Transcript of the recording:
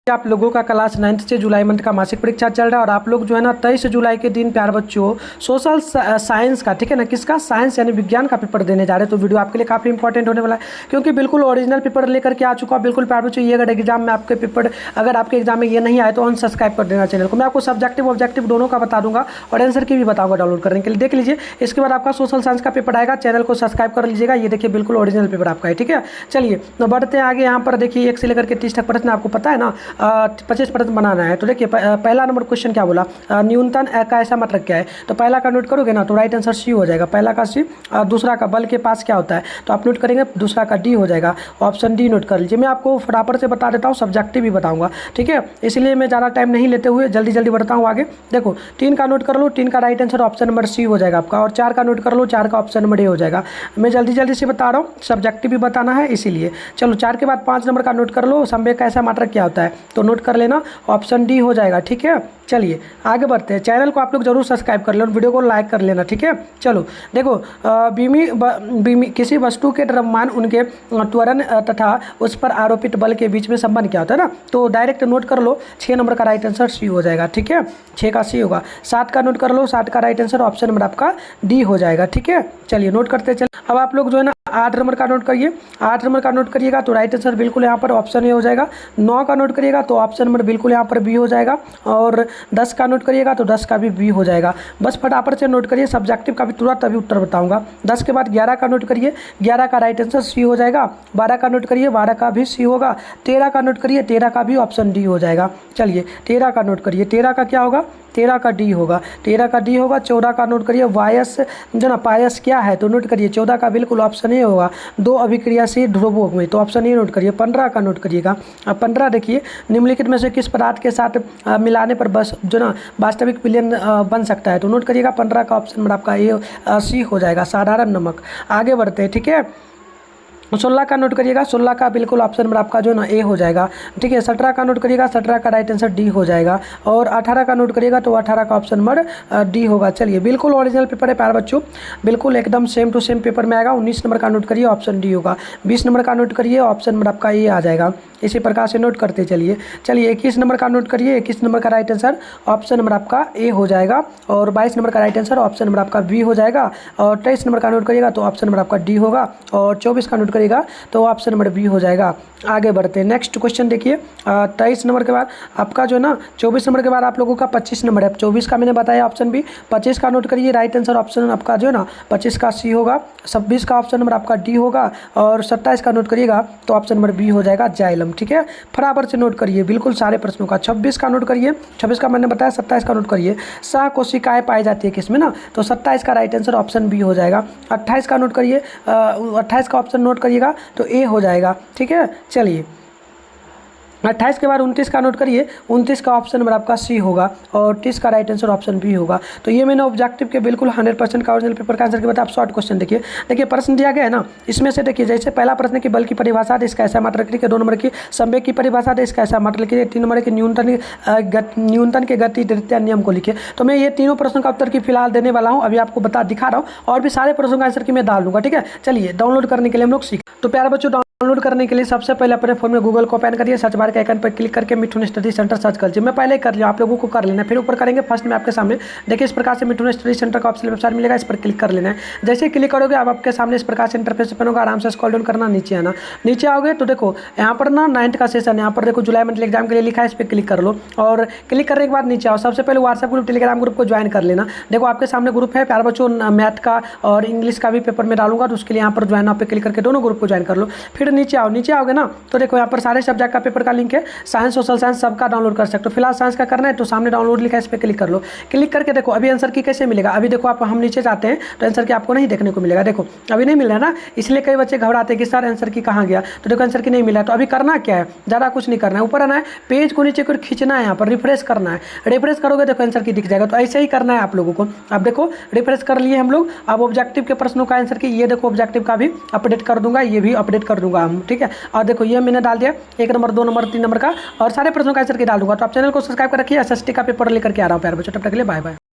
आप लोगों का क्लास 9th से जुलाई मंथ का मासिक परीक्षा चल रहा है और आप लोग जो है ना 23 जुलाई के दिन प्यार बच्चों सोशल साइंस का, ठीक है ना, किसका, साइंस यानी विज्ञान का पेपर देने जा रहे हैं। तो वीडियो आपके लिए काफ़ी इंपॉर्टेंट होने वाला है क्योंकि बिल्कुल ओरिजिनल पेपर लेकर के आ चुका है। बिल्कुल प्यार बच्चों, ये अगर एग्जाम में आपके पेपर, अगर आपके एग्जाम में ये नहीं आए तो अनसब्सक्राइब कर देना चैनल को। मैं आपको सब्जेक्टिव ऑब्जेक्टिव दोनों का बता दूंगा और आंसर की भी बताऊंगा डाउनलोड करने के लिए। देख लीजिए, इसके बाद आपका सोशल साइंस का पेपर आएगा, चैनल को सब्सक्राइब कर लीजिएगा। ये देखिए बिल्कुल ओरिजिनल पेपर आपका है, ठीक है। चलिए तो बढ़ते हैं आगे। यहाँ पर देखिए 1 से लेकर के 30 तक प्रश्न आपको पता है ना, 25 प्रश्न बनाना है। तो देखिए पहला नंबर क्वेश्चन क्या बोला, न्यूनतम का ऐसा मतलब क्या है। तो पहला का नोट करोगे ना तो राइट आंसर सी हो जाएगा, पहला का सी। दूसरा का बल के पास क्या होता है तो आप नोट करेंगे, दूसरा का डी हो जाएगा, ऑप्शन डी नोट कर लीजिए। मैं आपको फटाफट से बता देता हूँ, सब्जेक्टिव भी बताऊंगा, ठीक है, इसलिए मैं ज़्यादा टाइम नहीं लेते हुए जल्दी जल्दी बढ़ता हूँ आगे। देखो 3 का नोट कर लो, 3 का right answer option number C हो जाएगा आपका, और 4 का नोट कर लो, 4 का ऑप्शन नंबर ए हो जाएगा। मैं जल्दी जल्दी से बता रहा हूँ, सब्जेक्टिव भी बताना है इसीलिए। चलो 4 के बाद 5 नंबर का नोट कर लो, संवेग का ऐसा मात्रक क्या होता है तो नोट कर लेना, ऑप्शन डी हो जाएगा, ठीक है। चलिए आगे बढ़ते हैं। चैनल को आप लोग जरूर सब्सक्राइब कर लेना और वीडियो को लाइक कर लेना, ठीक है। चलो देखो, किसी वस्तु के द्रव्यमान, उनके त्वरण तथा उस पर आरोपित बल के बीच में संबंध क्या होता है ना, तो डायरेक्ट नोट कर लो, 6 नंबर का राइट आंसर सी हो जाएगा, ठीक है, 6 का सी होगा। 7 का नोट कर लो, 7 का राइट आंसर ऑप्शन नंबर आपका डी हो जाएगा, ठीक है। चलिए नोट करते चलिए। अब आप लोग जो है ना 8 नंबर का नोट करिए, 8 नंबर का नोट करिएगा तो राइट आंसर बिल्कुल यहाँ पर ऑप्शन ए हो जाएगा। 9 का नोट करिएगा तो ऑप्शन नंबर बिल्कुल यहाँ पर बी हो जाएगा, और 10 का नोट करिएगा तो 10 का भी बी हो जाएगा। बस फटाफट से नोट करिए, सब्जेक्टिव का भी तुरंत अभी उत्तर बताऊंगा। 10 के बाद 11 का नोट करिए, 11 का राइट आंसर सी हो जाएगा। 12 का नोट करिए, 12 का भी सी होगा। 13 का नोट करिए, 13 का भी ऑप्शन डी हो जाएगा। चलिए 13 का नोट करिए, 13 का क्या होगा, 13 का डी होगा, 13 का डी होगा। 14 का नोट करिए, वायस जो ना पायस क्या है तो नोट करिए, 14 का बिल्कुल ऑप्शन ए होगा, 2 अभिक्रियाशील ध्रुवों में तो ऑप्शन ए नोट करिए। 15 का नोट करिएगा। अब 15 देखिए, निम्नलिखित में से किस पदार्थ के साथ मिलाने पर बस जो ना वास्तविक विलयन बन सकता है तो नोट करिएगा, 15 का ऑप्शन नंबर आपका ए सी हो जाएगा, साधारण नमक। आगे बढ़ते हैं, ठीक है। 16 का नोट करिएगा, 16 का बिल्कुल ऑप्शन नंबर आपका जो ना ए हो जाएगा, ठीक है। 17 का नोट करिएगा, 17 का राइट आंसर डी हो जाएगा, और 18 का नोट करिएगा तो 18 का ऑप्शन नंबर डी होगा। चलिए बिल्कुल ओरिजिनल पेपर है प्यारे बच्चों, बिल्कुल एकदम सेम टू सेम पेपर में आएगा। 19 नंबर का नोट करिए, ऑप्शन डी होगा। 20 नंबर का नोट करिए, ऑप्शन नंबर आपका ए आ जाएगा। इसी प्रकार से नोट करते चलिए। चलिए 21 नंबर का नोट करिए, 21 नंबर का राइट आंसर ऑप्शन नंबर आपका ए हो जाएगा, और 22 नंबर का राइट आंसर ऑप्शन नंबर आपका बी हो जाएगा, और 23 नंबर का नोट करिएगा तो ऑप्शन नंबर आपका डी होगा, और 24 का नोट करिएगा तो ऑप्शन नंबर बी हो जाएगा। आगे बढ़ते हैं, नेक्स्ट क्वेश्चन देखिए। 23 नंबर के बाद आपका जो है ना 24 नंबर के बाद आप लोगों का 25 नंबर है। 24 का मैंने बताया ऑप्शन बी। 25 का नोट करिए, राइट आंसर ऑप्शन आपका जो है ना 25 का सी होगा। 26 का ऑप्शन नंबर आपका डी होगा, और 27 का नोट करिएगा तो ऑप्शन नंबर बी हो जाएगा, जाइलम, ठीक है। फटाफट से नोट करिए बिल्कुल सारे प्रश्नों का। 26 का नोट करिए, 26 का मैंने बताया। 27 का नोट करिए, सह कोशिकाएं पाई जाती है किसमें ना, तो 27 का राइट आंसर ऑप्शन बी हो जाएगा। 28 का नोट करिए, 28 का ऑप्शन नोट करिएगा तो ए हो जाएगा, ठीक है। चलिए 28 के बाद 29 का नोट करिए, 29 का ऑप्शन नंबर आपका सी होगा, और 30 का राइट आंसर ऑप्शन बी होगा। तो ये मैंने ऑब्जेक्टिव के बिल्कुल 100% का ओरिजिनल पेपर का आंसर के बताया। आप शॉर्ट क्वेश्चन देखिए, देखिए प्रश्न दिया गया है ना, इसमें से देखिए जैसे पहला प्रश्न की बल की परिभाषा दे, इसका ऐसा मात्रक लिखिए। 2 नंबर की संवेग की परिभाषा दे, इसका ऐसा मात्रक लिखिए। 3 नंबर की न्यूटन के गति द्वितीय नियम को लिखिए। तो मैं ये तीनों प्रश्नों का उत्तर की फिलहाल देने वाला हूँ, अभी आपको दिखा रहा हूँ, और भी सारे प्रश्नों का आंसर की मैं डाल दूंगा, ठीक है। चलिए डाउनलोड करने के लिए हम लोग सीख। तो प्यारे बच्चों, डाउनलोड करने के लिए सबसे पहले अपने फोन में गूगल को ओपन करिए, सर्च बार के आइकन पर क्लिक करके मिठुन स्टडी सेंटर सर्च कर लीजिए। मैं पहले ही कर लिया, आप लोगों को कर लेना है, फिर ऊपर करेंगे। फर्स्ट में आपके सामने देखिए इस प्रकार से मिठुन स्टडी सेंटर का ऑप्शन वेबसाइट मिलेगा, इस पर क्लिक कर लेना है। जैसे ही क्लिक करोगे अब आपके सामने इस प्रकार से इंटरफेस ओपन होगा। आराम से स्क्रॉल डाउन करना, नीचे आना। नीचे आओगे तो देखो यहाँ पर ना 9th का सेशन, यहाँ पर देखो जुलाई मंथली एग्जाम के लिए लिखा है, इस पर क्लिक कर लो, और क्लिक करने के बाद नीचे आओ। सबसे पहले व्हाट्सएप ग्रुप, टेलीग्राम ग्रुप को ज्वाइन कर लेना। देखो आपके सामने ग्रुप है प्यारे बच्चों, मैथ का और इंग्लिश का भी पेपर में डालूंगा, तो उसके लिए यहाँ पर ज्वाइन आप पे क्लिक करके दोनों ग्रुप को ज्वाइन कर लो। फिर नीचे आओ, नीचे आओगे ना तो देखो यहाँ पर सारे सब्जेक्ट का पेपर का लिंक है, साइंस सोशल साइंस सबका डाउनलोड कर सकते हो। फिलहाल साइंस का करना है तो सामने डाउनलोड लिखा है, इस पर क्लिक कर लो। क्लिक करके देखो अभी आंसर की कैसे मिलेगा। अभी देखो आप हम नीचे जाते हैं तो आंसर की आपको नहीं देखने को मिलेगा, देखो अभी नहीं मिल रहा है ना, इसलिए कई बच्चे घबराते हैं कि सर आंसर की कहाँ गया, तो देखो आंसर की नहीं मिला। तो अभी करना क्या है, ज़्यादा कुछ नहीं करना है, ऊपर आना है, पेज को नीचे को खींचना है, यहाँ पर रिफ्रेश करना है। रिफ्रेश करोगे देखो आंसर की दिख जाएगा। तो ऐसे ही करना है आप लोगों को। अब देखो रिफ्रेश कर लिए हम लोग, अब ऑब्जेक्टिव के प्रश्नों का आंसर की ये देखो ऑब्जेक्टिव का भी अपडेट कर दूंगा, ये भी अपडेट कर दूंगा हम, ठीक है। और देखो ये मैंने डाल दिया 1 नंबर 2 नंबर 3 नंबर का, और सारे प्रश्नों का आंसर की डाल दूंगा। तो आप चैनल को सब्सक्राइब कर रखिए, एसएसटी का पेपर लेकर के आ रहा हूँ प्यारे बच्चों। तब तक के लिए बाय बाय।